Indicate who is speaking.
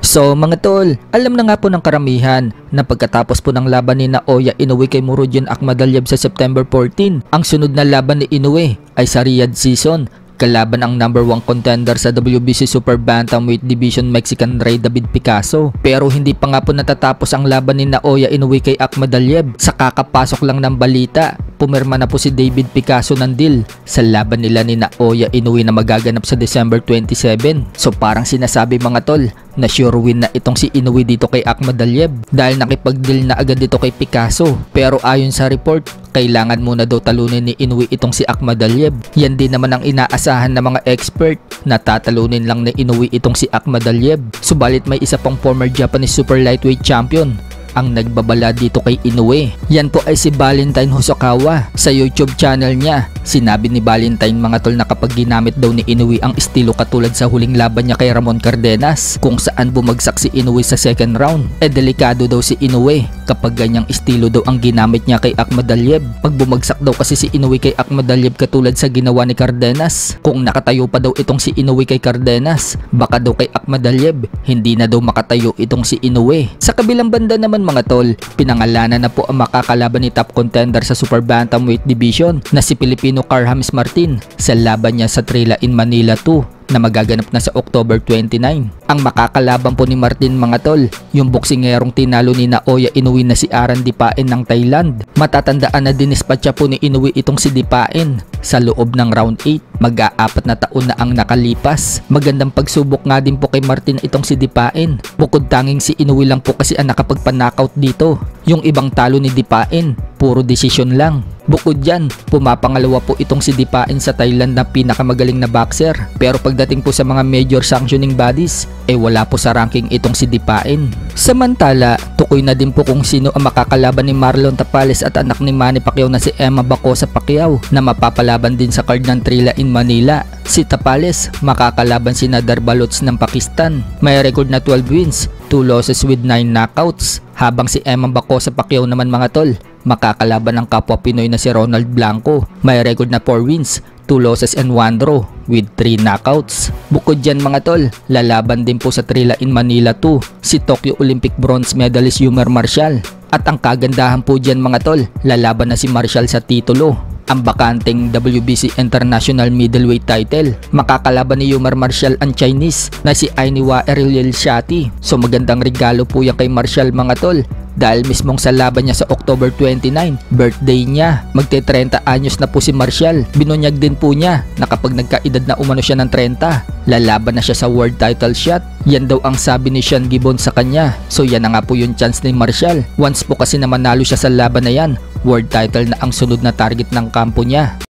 Speaker 1: So mga tol, alam na nga po ng karamihan na pagkatapos po ng laban ni Naoya Inoue kay Murodjon Akhmadaliev sa September 14, ang sunod na laban ni Inoue ay sa Riyadh season kalaban ang number 1 contender sa WBC Super Bantamweight Division Mexican Rey David Picasso. Pero hindi pa nga po natatapos ang laban ni Naoya Inoue kay Akhmadaliev. Sa kakapasok lang ng balita, pumirma na po si David Picasso ng deal sa laban nila ni Naoya Inoue na magaganap sa December 27. So parang sinasabi mga tol na sure win na itong si Inoue dito kay Akhmadaliev dahil nakipag-deal na agad dito kay Picasso. Pero ayon sa report, kailangan muna daw talunin ni Inoue itong si Akhmadaliev. Yan din naman ang inaasahan ng mga expert na tatalunin lang ni Inoue itong si Akhmadaliev. Subalit may isa pang former Japanese super lightweight champion ang nagbabala dito kay Inoue. Yan po ay si Valentine Hosokawa. Sa YouTube channel niya, sinabi ni Valentine mga tol na kapag ginamit daw ni Inoue ang estilo katulad sa huling laban niya kay Ramon Cardenas, kung saan bumagsak si Inoue sa second round, delikado daw si Inoue kapag ganyang estilo daw ang ginamit niya kay Akhmadaliev. Pag bumagsak daw kasi si Inoue kay Akhmadaliev katulad sa ginawa ni Cardenas, kung nakatayo pa daw itong si Inoue kay Cardenas, baka daw kay Akhmadaliev hindi na daw makatayo itong si Inoue. Sa kabilang banda naman mga tol, pinangalanan na po ang makakalaban ni top contender sa Super Bantamweight Division na si Filipino Carl-James Martin sa laban niya sa Trilla in Manila 2 na magaganap na sa October 29. Ang makakalaban po ni Martin mga tol, yung boksingerong tinalo ni Naoya Inoue na si Aran Dipain ng Thailand. Matatandaan na dinispatcha po ni Inoue itong si Dipain sa loob ng round 8. Mag-aapat na taon na ang nakalipas. Magandang pagsubok nga din po kay Martin itong si Dipain. Bukod tanging si Inoue lang po kasi ang nakapagpa-knockout dito. Yung ibang talo ni Dipain, puro desisyon lang. Bukod dyan, pumapangalawa po itong si Dipain sa Thailand na pinakamagaling na boxer. Pero pagdating po sa mga major sanctioning bodies, wala po sa ranking itong si Dipain. Samantala, tukoy na din po kung sino ang makakalaban ni Marlon Tapales at anak ni Manny Pacquiao na si Emma Bacosa Pacquiao na mapapalaban din sa card ng Trilla in Manila. Si Tapales, makakalaban si Nadar Balots ng Pakistan. May record na 12 wins, 2 losses with 9 knockouts. Habang si Emma Bacosa Pacquiao naman mga tol, makakalaban ng kapwa Pinoy na si Ronald Blanco. May record na 4 wins, 2 losses and 1 draw with 3 knockouts. Bukod dyan mga tol, lalaban din po sa Trilla in Manila 2 si Tokyo Olympic bronze medalist Yumar Marshall. At ang kagandahan po dyan mga tol, lalaban na si Marshall sa titulo, ang bakanteng WBC International Middleweight title. Makakalaban ni Yumar Marshall ang Chinese na si Ainiwa Erilil Shati. So magandang regalo po yan kay Marshall mga tol, dahil mismong sa laban niya sa October 29, birthday niya. Magte-30 anyos na po si Marshall. Binunyag din po niya na kapag nagkaedad na umano siya ng 30, lalaban na siya sa world title shot. Yan daw ang sabi ni Sean Gibbon sa kanya. So yan na nga po yung chance ni Marshall. Once po kasi na manalo siya sa laban na yan, world title na ang sunod na target ng kampo niya.